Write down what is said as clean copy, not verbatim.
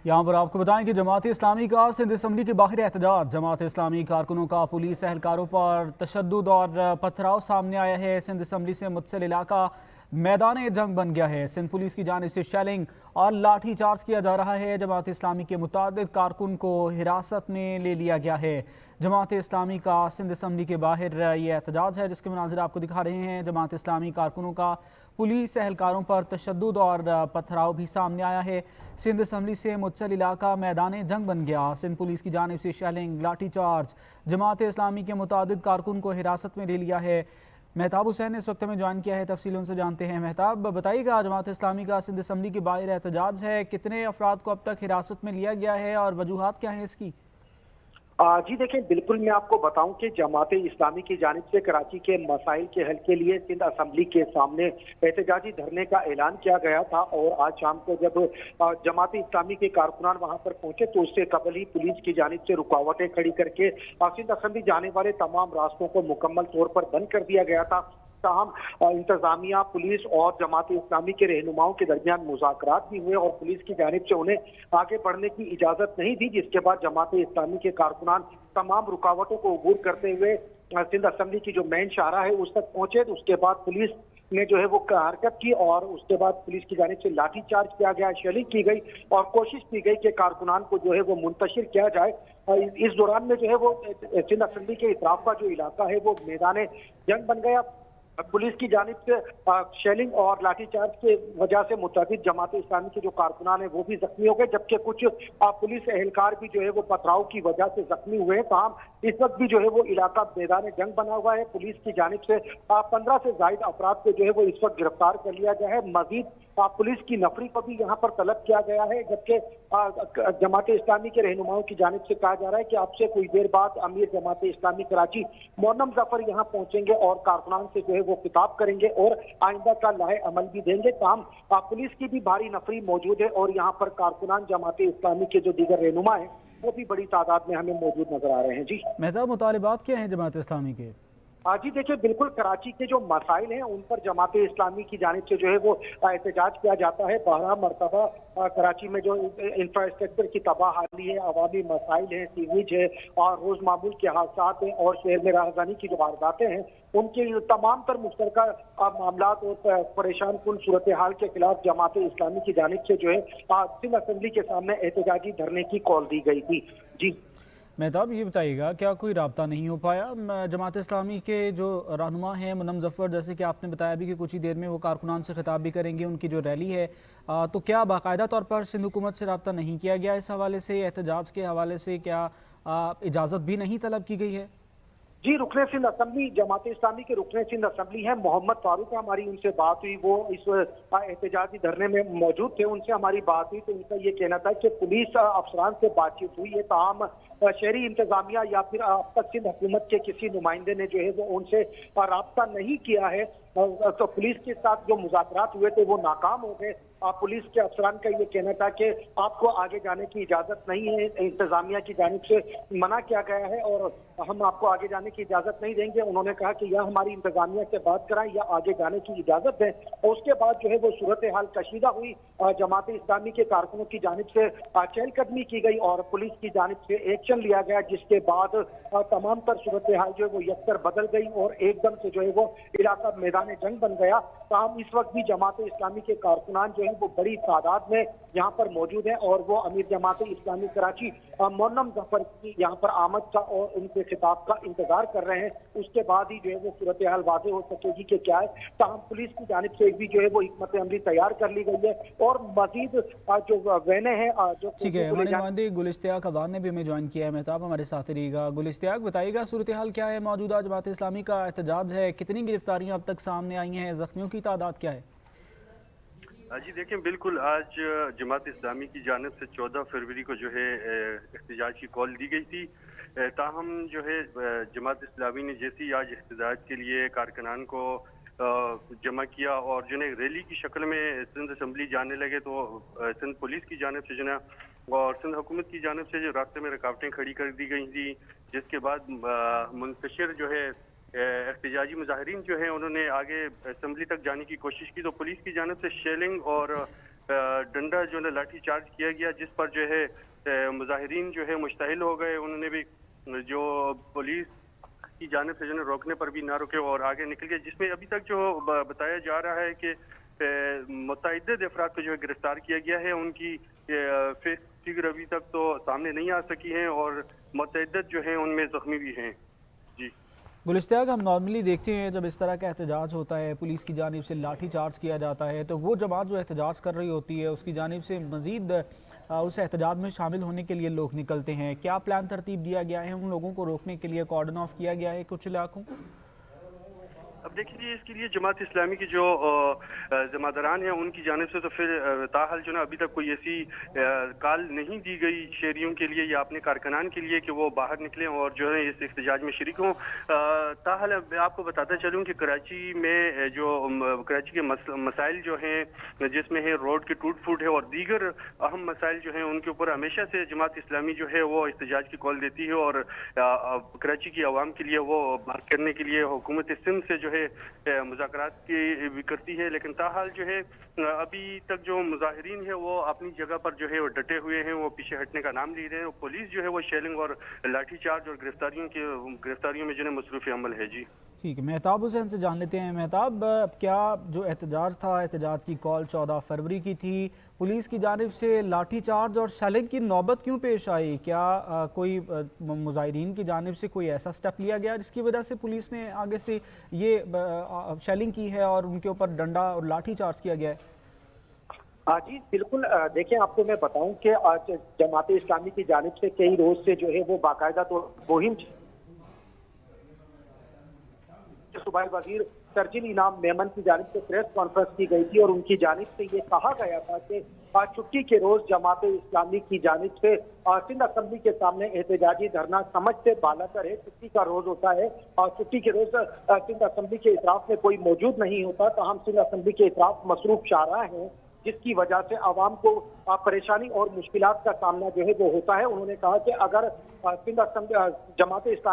यहाँ पर आपको बताएं कि जमात इस्लामी का सिंध असम्बली के बाहर एहतजाज। जमात इस्लामी कारकुनों का पुलिस एहलकारों पर तशद्दुद और पथराव सामने आया है। सिंध असम्बली से मुत्तसिल इलाका मैदान जंग बन गया है। सिंध पुलिस की जानिब से शेलिंग और लाठी चार्ज किया जा रहा है। जमात इस्लामी के मुतादिद कारकुन को हिरासत में ले लिया गया है। जमात इस्लामी का सिंध असम्बली के बाहर ये एहतजाज है, जिसके मनाजिर आपको दिखा रहे हैं। जमात इस्लामी कारकुनों का पुलिस एहलकारों पर तशद्दुद और पथराव भी सामने आया है। सिंध असम्बली से मुत्तसिल इलाका मैदान जंग बन गया। सिंध पुलिस की जानिब से शेलिंग, लाठी चार्ज। जमात इस्लामी के मुतादिद कारकुन को हिरासत में ले लिया है। महताब हुसैन ने इस वक्त में ज्वाइन किया है, तफसील उनसे जानते हैं। महताब, बताइएगा, जमात इस्लामी का सिंध असम्बली के बाहर एहतजाज है, कितने अफराद को अब तक हिरासत में लिया गया है और वजूहात क्या हैं इसकी? जी देखें, बिल्कुल मैं आपको बताऊं कि जमात इस्लामी की जानिब से कराची के मसाइल के हल के लिए सिंध असम्बली के सामने एहतजाजी धरने का ऐलान किया गया था। और आज शाम को जब जमात इस्लामी के कारकुनान वहां पर पहुंचे तो उससे कबल ही पुलिस की जानिब से रुकावटें खड़ी करके सिंध असम्बली जाने वाले तमाम रास्तों को मुकम्मल तौर पर बंद कर दिया गया था। ताहम इंतजामिया, पुलिस और जमात इस्लामी के रहनुमाओं के दरमियान मुज़ाकरात भी हुए और पुलिस की जानिब से उन्हें आगे बढ़ने की इजाजत नहीं दी, जिसके बाद जमात इस्लामी के कारकुनान तमाम रुकावटों को अबूर करते हुए सिंध असम्बली की जो मेन शाहरा है उस तक पहुंचे। तो उसके बाद पुलिस ने जो है वो हरकत की और उसके बाद पुलिस की जानिब से लाठी चार्ज किया गया, शेलिंग की गई और कोशिश की गई कि कारकुनान को जो है वो मुंतशिर किया जाए। इस दौरान में जो है वो सिंध असम्बली के इतराफ का जो इलाका है वो मैदान जंग बन गया। पुलिस की जानिब से शेलिंग और लाठीचार्ज के वजह से मुतअद्दिद जमात इस्लामी के जो कारकुनान है वो भी जख्मी हो गए, जबकि कुछ पुलिस एहलकार भी जो है वो पथराव की वजह से जख्मी हुए हैं। तमाम इस वक्त भी जो है वो इलाका मैदान जंग बना हुआ है। पुलिस की जानिब से 15 से जायद अफराद को जो है वो इस वक्त गिरफ्तार कर लिया गया है। मजीद पुलिस की नफरी को भी यहाँ पर तलब किया गया है, जबकि जमात इस्लामी के रहनुमाओं की जानिब से कहा जा रहा है कि आपसे कुछ देर बाद अमीर जमात इस्लामी कराची मोनम जफर यहाँ पहुंचेंगे और कारकुनान से जो है वो खिताब करेंगे और आइंदा का लाहे अमल भी देंगे। ताहम पुलिस की भी भारी नफरी मौजूद है और यहाँ पर कारकुनान जमात इस्लामी के जो दीगर रहनुमा है वो भी बड़ी तादाद में हमें मौजूद नजर आ रहे हैं। जी महताब, मुतालिबात क्या हैं जमात इस्लामी के? जी देखिए, बिल्कुल कराची के जो मसाइल हैं उन पर जमात इस्लामी की जानिब से जो है वो एहतजाज किया जाता है। 12 मरतबा कराची में जो इंफ्रास्ट्रक्चर की तबाहली है, अवामी मसाइल हैं, सीवेज है और रोज मामूल के हादसात हैं और शहर में राहदानी की जो वारदातें हैं उनके तमाम तर मुश्तरका मामला और परेशान कुल सूरत हाल के खिलाफ जमात इस्लामी की जानिब से जो है सिंध असम्बली के सामने एहतजाजी धरने की कॉल दी गई थी। जी महताब, ये बताइएगा, क्या कोई राब्ता नहीं हो पाया जमात इस्लामी के जो रहनुमा हैं मुनम जफ़र, जैसे कि आपने बताया भी कि कुछ ही देर में वो कारकुनान से खिताब भी करेंगे, उनकी जो रैली है, तो क्या बाकायदा तौर पर सिंध हुकूमत से राब्ता नहीं किया गया इस हवाले से? एहतजाज के हवाले से क्या इजाज़त भी नहीं तलब की गई है? जी, रुकने सिंध असम्बली, जमात इस्लामी के रुकने सिंध असम्बली है मोहम्मद फारूक, हमारी उनसे बात हुई, वो इस एहतजाजी धरने में मौजूद थे। उनसे हमारी बात हुई तो उनका ये कहना था कि पुलिस अफसरान से बातचीत हुई है, ताहम शहरी इंतजामिया या फिर अब तक सिंध हुकूमत के किसी नुमाइंदे ने जो है वो उनसे राब्ता नहीं किया है। तो पुलिस के साथ जो मुज़ाकरात हुए थे वो नाकाम हो गए। पुलिस के अफसरान का ये कहना था कि आपको आगे जाने की इजाजत नहीं है, इंतजामिया की जानिब से मना किया गया है और हम आपको आगे जाने की इजाजत नहीं देंगे। उन्होंने कहा कि या हमारी इंतजामिया से बात कराएं या आगे जाने की इजाजत दें। और उसके बाद जो है वो सूरत हाल कशीदा हुई, जमात इस्लामी के कारकुनों की जानिब से चहलकदमी की गई और पुलिस की जानिब से एक्शन लिया गया, जिसके बाद तमाम तर सूरत हाल जो है वो यकसर बदल गई और एकदम से जो है वो इलाका मैदान जंग बन गया। ताहम इस वक्त भी जमात इस्लामी के कारकुनान जो है वो बड़ी तादाद में यहाँ पर मौजूद है और वो अमीर जमात इस्लामी कराची मोनम जफर की यहाँ पर आमद का और उनके खिताब का इंतजार कर रहे हैं। उसके बाद ही जो है वो सूरत हाल वाज़ेह हो सकेगी कि क्या है। ताहम पुलिस की जानिब से भी जो है वो हिकमत अमली तैयार कर ली गई है और मजीद जो वैने हैं जो ठीक है, हमारे नुमाइंदे गुलिस्तियाक अवान ने भी हमें ज्वाइन किया है। महताब, हमारे साथ रहिएगा। गुलिस्तियाक, बताइएगा, सूरत हाल क्या है मौजूदा? जमात इस्लामी का एहतजाज है, कितनी गिरफ्तारियाँ अब तक सामने आई हैं, जख्मियों की तादाद क्या है? जी देखें, बिल्कुल आज जमात इस्लामी की जानिब से 14 फरवरी को जो है एहतजाज की कॉल दी गई थी। ताहम जो है जमात इस्लामी ने जैसे ही आज एहतजाज के लिए कारकुनान को जमा किया और जो है रैली की शक्ल में सिंध असम्बली जाने लगे तो सिंध पुलिस की जानिब से जो है और सिंध हुकूमत की जानिब से जो रास्ते में रुकावटें खड़ी कर दी गई थी, जिसके बाद मुंतशिर जो है एहतजाजी मुजाहिरीन जो है उन्होंने आगे असम्बली तक जाने की कोशिश की तो पुलिस की जानिब से शेलिंग और ڈنڈا جو ہے لاٹھی چارج کیا گیا، جس پر جو ہے مظاہرین جو ہے مشتعل ہو گئے. انہوں نے بھی جو پولیس کی جانب سے جو ہے روکنے پر بھی نہ رکے اور آگے نکل گئے، جس میں ابھی تک جو بتایا جا رہا ہے کہ متعدد افراد کو جو ہے گرفتار کیا گیا ہے. ان کی فیس فگر ابھی تک تو سامنے نہیں آ سکی ہیں اور متعدد جو ہیں ان میں زخمی بھی ہیں. جی گلشتہ ہم نارملی دیکھتے ہیں جب اس طرح کا احتجاج ہوتا ہے، پولیس کی جانب سے لاٹھی چارج کیا جاتا ہے، تو وہ جماعت جو احتجاج کر رہی ہوتی ہے اس کی جانب سے مزید اس احتجاج میں شامل ہونے کے لیے لوگ نکلتے ہیں. کیا پلان ترتیب دیا گیا ہے ان لوگوں کو روکنے کے لیے؟ کارڈن آف کیا گیا ہے کچھ علاقوں کو؟ اب دیکھیے اس کے لیے جماعت اسلامی کی جو ذمہ داران ہیں ان کی جانب سے تو پھر تاحال جو نا ابھی تک کوئی ایسی کال نہیں دی گئی شہریوں کے لیے یا اپنے کارکنان کے لیے کہ وہ باہر نکلیں اور جو ہے اس احتجاج میں شریک ہوں. تاحال میں آپ کو بتاتا چلوں کہ کراچی میں جو کراچی کے مسائل جو ہیں جس میں ہے روڈ کی ٹوٹ پھوٹ ہے اور دیگر اہم مسائل جو ہیں ان کے اوپر ہمیشہ سے جماعت اسلامی جو ہے وہ احتجاج کی کال دیتی ہے اور کراچی کی عوام کے لیے وہ بات کرنے کے لیے حکومت سندھ سے جو ہے مذاکرات کی بھی کرتی ہے. لیکن تاحال جو ہے ابھی تک جو مظاہرین ہیں وہ اپنی جگہ پر جو ہے وہ ڈٹے ہوئے ہیں، وہ پیچھے ہٹنے کا نام لے رہے ہیں. پولیس جو ہے وہ شیلنگ اور لاٹھی چارج اور گرفتاریوں میں جو ہے مصروف عمل ہے. جی ٹھیک ہے، مہتاب حسین سے جان لیتے ہیں. مہتاب، کیا جو احتجاج تھا، احتجاج کی کال 14 فروری کی تھی، پولیس کی جانب سے لاٹھی چارج اور شیلنگ کی نوبت کیوں پیش آئی؟ کیا کوئی مظاہرین کی جانب سے کوئی ایسا سٹیپ لیا گیا جس کی وجہ سے پولیس نے آگے سے یہ شیلنگ کی ہے اور ان کے اوپر ڈنڈا اور لاٹھی چارج کیا گیا ہے؟ جی بالکل. دیکھیں آپ کو میں بتاؤں کہ آج جماعت اسلامی کی جانب سے کئی روز سے جو ہے وہ باقاعدہ طور مہم صوبائی وزیر سرجن انعام میمن کی جانب سے پریس کانفرنس کی گئی تھی اور ان کی جانب سے یہ کہا گیا تھا کہ چھٹی کے روز جماعت اسلامی کی جانب سے سندھ اسمبلی کے سامنے احتجاجی دھرنا سمجھ سے بالا کر ہے. چھٹی کا روز ہوتا ہے اور چھٹی کے روز سندھ اسمبلی کے اطراف میں کوئی موجود نہیں ہوتا، تاہم سندھ اسمبلی کے اطراف مصروف شاہراہ ہیں جس کی وجہ سے عوام کو پریشانی اور مشکلات کا سامنا جو ہے وہ ہوتا ہے. انہوں نے کہا کہ اگر سندھ اسمبلی جماعت اسلامی